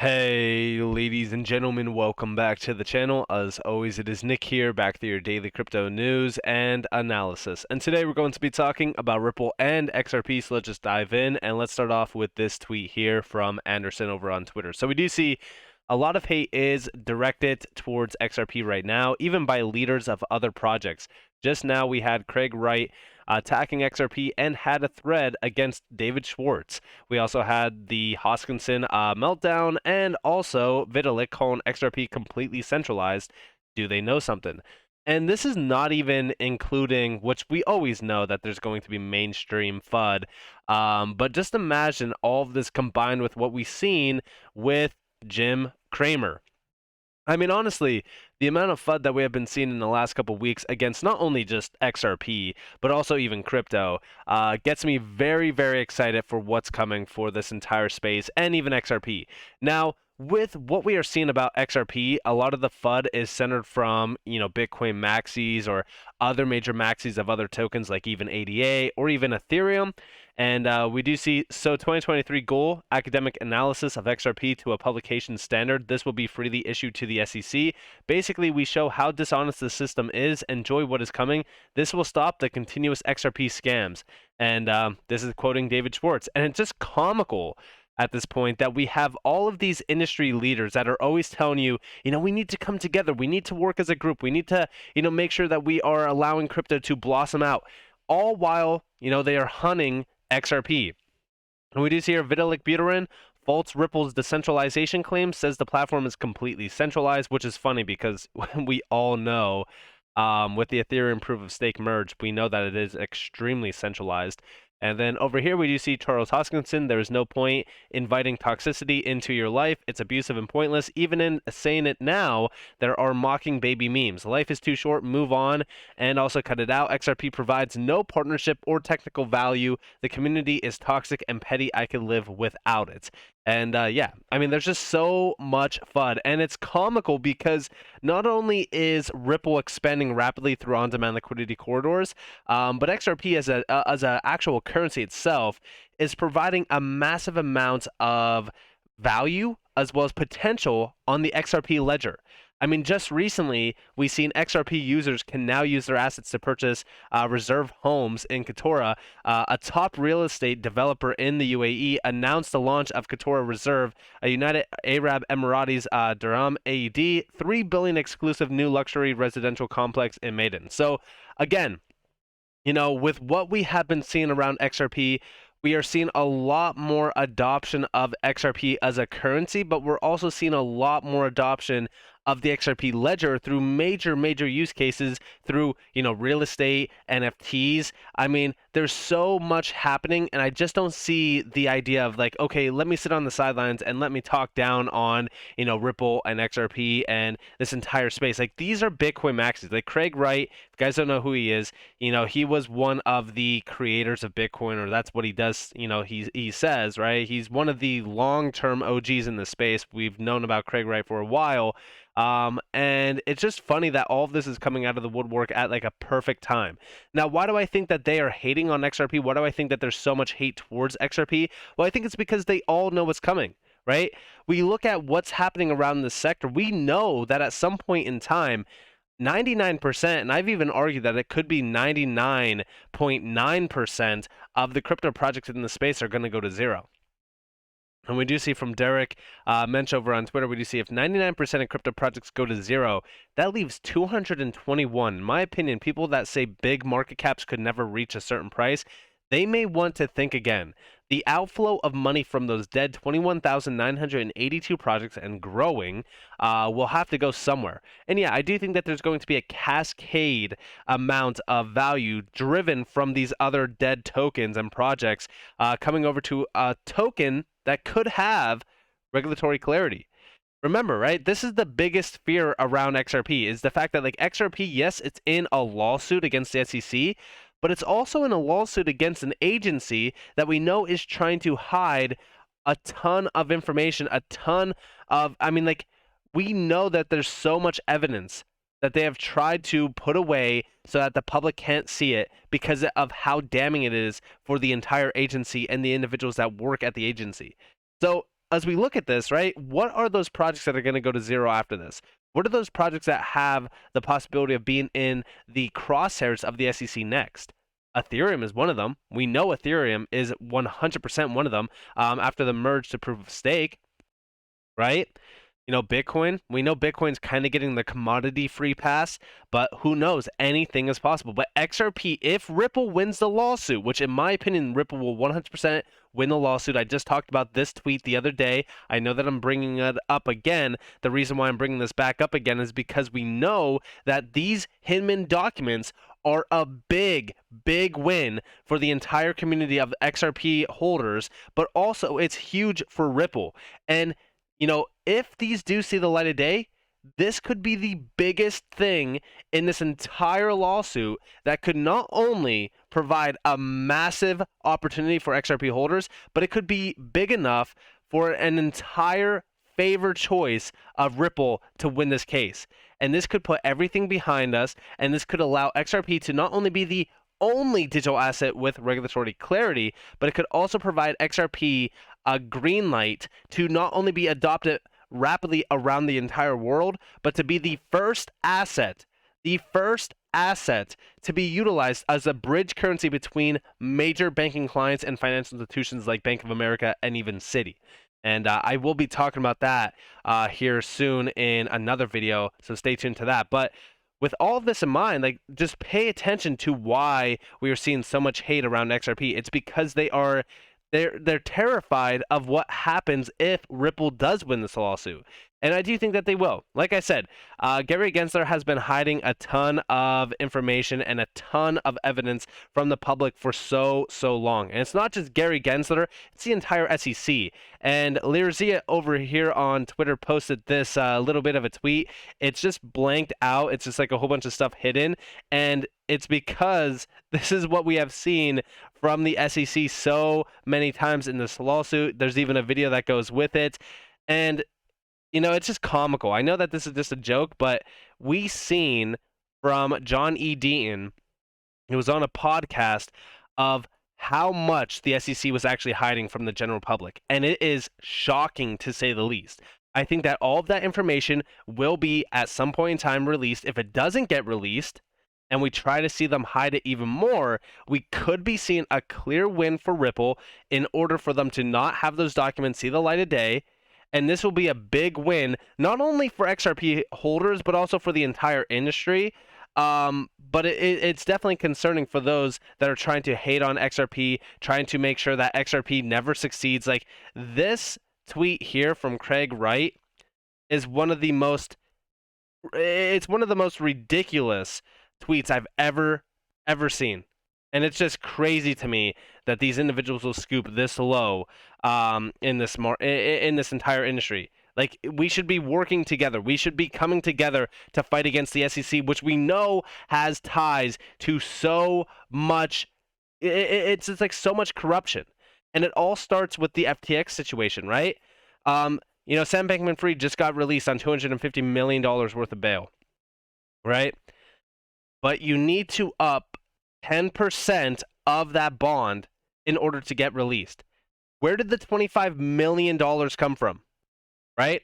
Hey, ladies and gentlemen, welcome back to the channel. As always, it is Nick here, back with your daily crypto news and analysis. And today we're going to be talking about Ripple and XRP, so let's just dive in. And let's start off with this tweet here from Anderson over on Twitter. So we do see a lot of hate is directed towards XRP right now, even by leaders of other projects. Just now we had Craig Wright attacking XRP and had a thread against David Schwartz. We also had the Hoskinson meltdown and also Vitalik calling XRP completely centralized. Do they know something? And this is not even including, which we always know that there's going to be mainstream FUD. But just imagine all of this combined with what we've seen with Jim Cramer. I mean, honestly, the amount of FUD that we have been seeing in the last couple of weeks against not only just XRP, but also even crypto, gets me very, very excited for what's coming for this entire space and even XRP. Now, with what we are seeing about XRP, a lot of the FUD is centered from, Bitcoin maxis or other major maxis of other tokens like even ADA or even Ethereum. And we do see, so 2023 goal, academic analysis of XRP to a publication standard. This will be freely issued to the SEC. Basically, we show how dishonest the system is, enjoy what is coming. This will stop the continuous XRP scams. And this is quoting David Schwartz. And it's just comical at this point that we have all of these industry leaders that are always telling you, we need to come together. We need to work as a group. We need to, make sure that we are allowing crypto to blossom out. All while, they are hunting XRP. And we do see here Vitalik Buterin faults Ripple's decentralization claim, says the platform is completely centralized, which is funny because we all know with the Ethereum proof of stake merge, we know that it is extremely centralized. And then over here, we do see Charles Hoskinson. There is no point inviting toxicity into your life. It's abusive and pointless. Even in saying it now, there are mocking baby memes. Life is too short. Move on and also cut it out. XRP provides no partnership or technical value. The community is toxic and petty. I could live without it. And yeah, I mean, there's just so much FUD. And it's comical because not only is Ripple expanding rapidly through on-demand liquidity corridors, but XRP as a actual currency itself is providing a massive amount of value as well as potential on the XRP ledger. I mean, just recently, we've seen XRP users can now use their assets to purchase reserve homes in Qatar. A top real estate developer in the UAE announced the launch of Qatar Reserve, a United Arab Emirates Dirham AED, $3 billion exclusive new luxury residential complex in Maidan. So, again, with what we have been seeing around XRP, we are seeing a lot more adoption of XRP as a currency, but we're also seeing a lot more adoption of the XRP ledger through major use cases through, real estate, NFTs. I mean, there's so much happening, and I just don't see the idea of like, okay, let me sit on the sidelines and let me talk down on, Ripple and XRP and this entire space. Like, these are Bitcoin maxis. Like Craig Wright, if you guys don't know who he is, he was one of the creators of Bitcoin, or that's what he does, he says, right? He's one of the long-term OGs in the space. We've known about Craig Wright for a while. And it's just funny that all of this is coming out of the woodwork at like a perfect time. Now, why do I think that they are hating on XRP? Why do I think that there's so much hate towards XRP? Well, I think it's because they all know what's coming, right? We look at what's happening around this sector. We know that at some point in time, 99%, and I've even argued that it could be 99.9% of the crypto projects in the space are going to go to zero. And we do see from Derek Mensch over on Twitter, we do see if 99% of crypto projects go to zero, that leaves 221. In my opinion, people that say big market caps could never reach a certain price, they may want to think again. The outflow of money from those dead 21,982 projects and growing will have to go somewhere. And yeah, I do think that there's going to be a cascade amount of value driven from these other dead tokens and projects coming over to a token that could have regulatory clarity. Remember, right? This is the biggest fear around XRP is the fact that like XRP, yes, it's in a lawsuit against the SEC, but it's also in a lawsuit against an agency that we know is trying to hide a ton of information, we know that there's so much evidence that they have tried to put away so that the public can't see it because of how damning it is for the entire agency and the individuals that work at the agency. So as we look at this, right, what are those projects that are going to go to zero after this? What are those projects that have the possibility of being in the crosshairs of the SEC next? Ethereum is one of them. We know Ethereum is 100% one of them after the merge to proof of stake, right? You know, Bitcoin, we know Bitcoin's kind of getting the commodity free pass, but who knows? Anything is possible. But XRP, if Ripple wins the lawsuit, which in my opinion, Ripple will 100% win the lawsuit. I just talked about this tweet the other day. I know that I'm bringing it up again. The reason why I'm bringing this back up again is because we know that these Hinman documents are a big, big win for the entire community of XRP holders, but also it's huge for Ripple. And you know, if these do see the light of day, this could be the biggest thing in this entire lawsuit that could not only provide a massive opportunity for XRP holders, but it could be big enough for an entire favored choice of Ripple to win this case. And this could put everything behind us, and this could allow XRP to not only be the only digital asset with regulatory clarity, but it could also provide XRP a green light to not only be adopted rapidly around the entire world, but to be the first asset to be utilized as a bridge currency between major banking clients and financial institutions like Bank of America and even Citi. And I will be talking about that here soon in another video, so stay tuned to that. But with all of this in mind, like, just pay attention to why we are seeing so much hate around XRP. It's because they're terrified of what happens if Ripple does win this lawsuit. And I do think that they will. Like I said, Gary Gensler has been hiding a ton of information and a ton of evidence from the public for so long. And it's not just Gary Gensler, it's the entire SEC. And Lirzia over here on Twitter posted this little bit of a tweet. It's just blanked out. It's just like a whole bunch of stuff hidden. And it's because this is what we have seen from the SEC so many times in this lawsuit. There's even a video that goes with it. And you know, it's just comical. I know that this is just a joke, but we seen from John E. Deaton, who was on a podcast, of how much the SEC was actually hiding from the general public. And it is shocking, to say the least. I think that all of that information will be at some point in time released. If it doesn't get released, and we try to see them hide it even more, we could be seeing a clear win for Ripple in order for them to not have those documents see the light of day. And this will be a big win, not only for XRP holders, but also for the entire industry. But it's definitely concerning for those that are trying to hate on XRP, trying to make sure that XRP never succeeds. Like, this tweet here from Craig Wright is one of the most ridiculous tweets I've ever seen. And it's just crazy to me that these individuals will scoop this low in this entire industry. Like, we should be working together. We should be coming together to fight against the SEC, which we know has ties to so much. It's just like so much corruption, and it all starts with the FTX situation, right? You know, Sam Bankman-Fried just got released on $250 million worth of bail, right? But you need to up 10% of that bond in order to get released. Where did the $25 million come from? Right?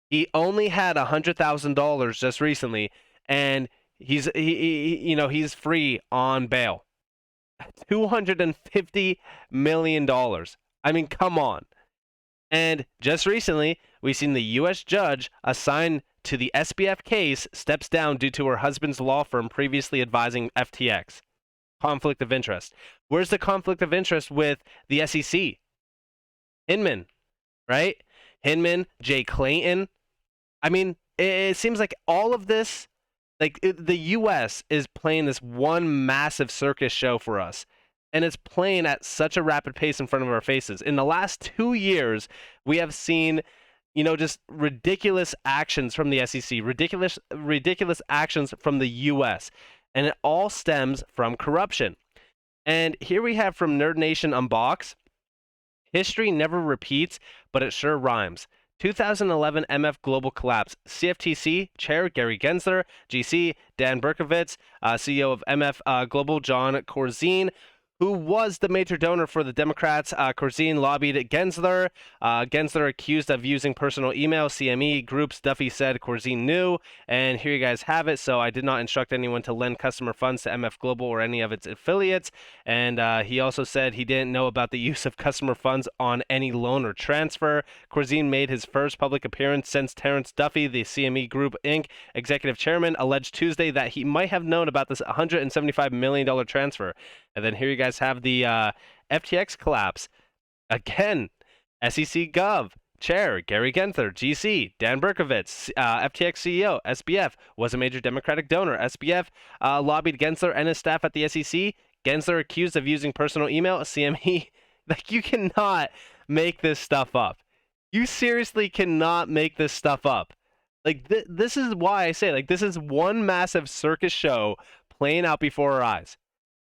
He only had $100,000 just recently, and he's free on bail. $250 million. I mean, come on. And just recently, we've seen the U.S. judge assigned to the SBF case steps down due to her husband's law firm previously advising FTX. Conflict of interest. Where's the conflict of interest with the SEC? Hinman, right? Hinman, Jay Clayton. I mean, it seems like all of this, like, the U.S. is playing this one massive circus show for us. And it's playing at such a rapid pace in front of our faces. In the last 2 years, we have seen, you know, just ridiculous actions from the SEC, ridiculous actions from the U.S., and it all stems from corruption. And here we have from Nerd Nation Unbox, history never repeats, but it sure rhymes. 2011 MF Global Collapse. CFTC Chair Gary Gensler, GC Dan Berkowitz, CEO of MF Global John Corzine, who was the major donor for the Democrats. Corzine lobbied Gensler. Gensler accused of using personal email. CME groups, Duffy said Corzine knew. And here you guys have it. So I did not instruct anyone to lend customer funds to MF Global or any of its affiliates. And he also said he didn't know about the use of customer funds on any loan or transfer. Corzine made his first public appearance since Terrence Duffy, the CME Group Inc. executive chairman, alleged Tuesday that he might have known about this $175 million transfer. And then here you guys have the FTX collapse. Again, SEC Gov Chair Gary Gensler, GC, Dan Berkovitz, FTX CEO, SBF, was a major Democratic donor. SBF lobbied Gensler and his staff at the SEC. Gensler accused of using personal email. CME, like, you cannot make this stuff up. You seriously cannot make this stuff up. Like, this is why I say, like, this is one massive circus show playing out before our eyes.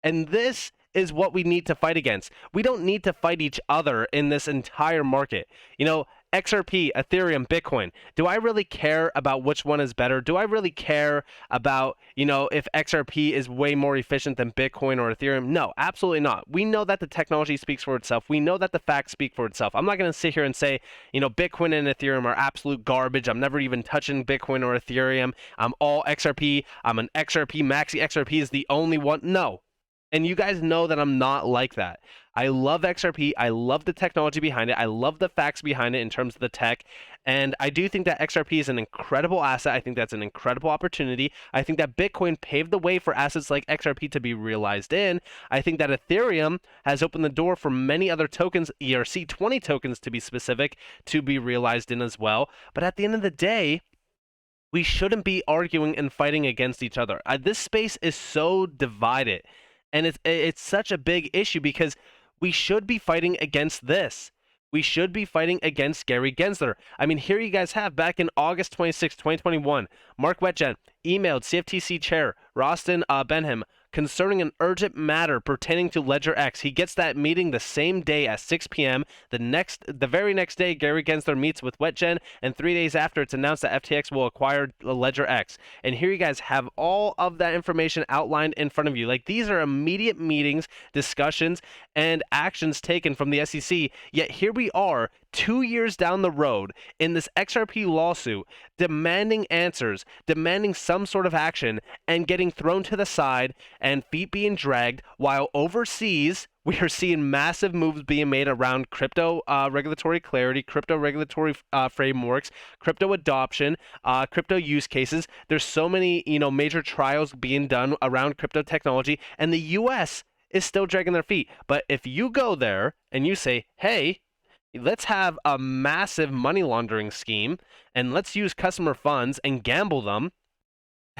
And this is what we need to fight against. We don't need to fight each other in this entire market. You know, XRP, Ethereum, Bitcoin. Do I really care about which one is better? Do I really care about, if XRP is way more efficient than Bitcoin or Ethereum? No, absolutely not. We know that the technology speaks for itself. We know that the facts speak for itself. I'm not going to sit here and say, Bitcoin and Ethereum are absolute garbage. I'm never even touching Bitcoin or Ethereum. I'm all XRP. I'm an XRP. Maxi XRP is the only one. No. And you guys know that I'm not like that. I love XRP. I love the technology behind it. I love the facts behind it in terms of the tech. And I do think that XRP is an incredible asset. I think that's an incredible opportunity. I think that Bitcoin paved the way for assets like XRP to be realized in. I think that Ethereum has opened the door for many other tokens, ERC20 tokens to be specific, to be realized in as well. But at the end of the day, we shouldn't be arguing and fighting against each other. This space is so divided. And it's such a big issue because we should be fighting against this. We should be fighting against Gary Gensler. I mean, here you guys have, back in August 26, 2021, Mark Wetjen emailed CFTC Chair Rostin Benham concerning an urgent matter pertaining to Ledger X. He gets that meeting the same day at 6 p.m. The very next day, Gary Gensler meets with Wetjen, and 3 days after, it's announced that FTX will acquire Ledger X. And here you guys have all of that information outlined in front of you. Like, these are immediate meetings, discussions, and actions taken from the SEC. Yet here we are, 2 years down the road, in this XRP lawsuit, demanding answers, demanding some sort of action, and getting thrown to the side and feet being dragged, while overseas we are seeing massive moves being made around crypto regulatory clarity, crypto regulatory frameworks, crypto adoption, crypto use cases. There's so many, major trials being done around crypto technology, and the US is still dragging their feet. But if you go there and you say, hey, let's have a massive money laundering scheme and let's use customer funds and gamble them,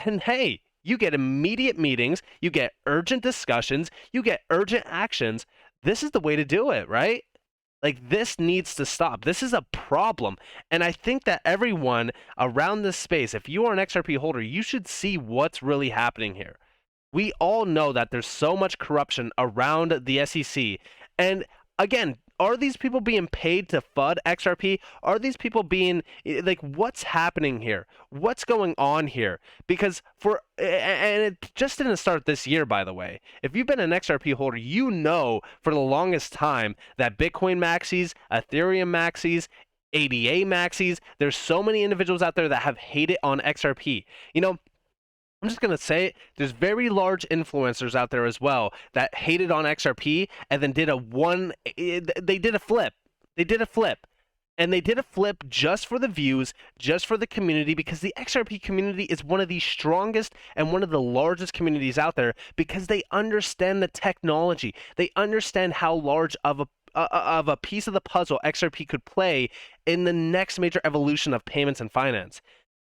and hey, you get immediate meetings, you get urgent discussions, you get urgent actions. This is the way to do it, right? Like, this needs to stop. This is a problem. And I think that everyone around this space, if you are an XRP holder, you should see what's really happening here. We all know that there's so much corruption around the SEC. And again, are these people being paid to FUD XRP? Are these people being, like, what's happening here? What's going on here? Because and it just didn't start this year, by the way. If you've been an XRP holder, you know for the longest time that Bitcoin maxis, Ethereum maxis, ADA maxis, there's so many individuals out there that have hated on XRP. I'm just going to say it, there's very large influencers out there as well that hated on XRP and then did they did a flip. They did a flip. And they did a flip just for the views, just for the community, because the XRP community is one of the strongest and one of the largest communities out there because they understand the technology. They understand how large of a piece of the puzzle XRP could play in the next major evolution of payments and finance.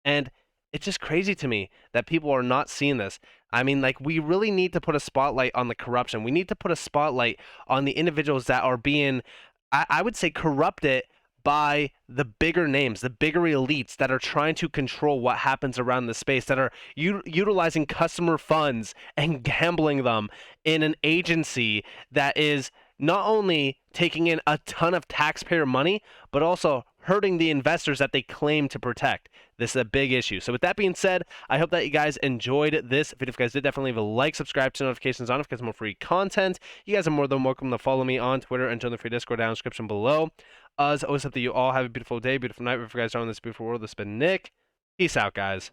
And it's just crazy to me that people are not seeing this. I mean, like, we really need to put a spotlight on the corruption. We need to put a spotlight on the individuals that are being, I would say, corrupted by the bigger names, the bigger elites that are trying to control what happens around the space, that are utilizing customer funds and gambling them in an agency that is not only taking in a ton of taxpayer money, but also hurting the investors that they claim to protect. This is a big issue. So with that being said, I hope that you guys enjoyed this video. If you guys did, definitely leave a like, subscribe to notifications on if you guys more free content. You guys are more than welcome to follow me on Twitter and join the free Discord down in the description below. As always, hope that you all have a beautiful day, beautiful night. If you guys are in this beautiful world, this has been Nick. Peace out, guys.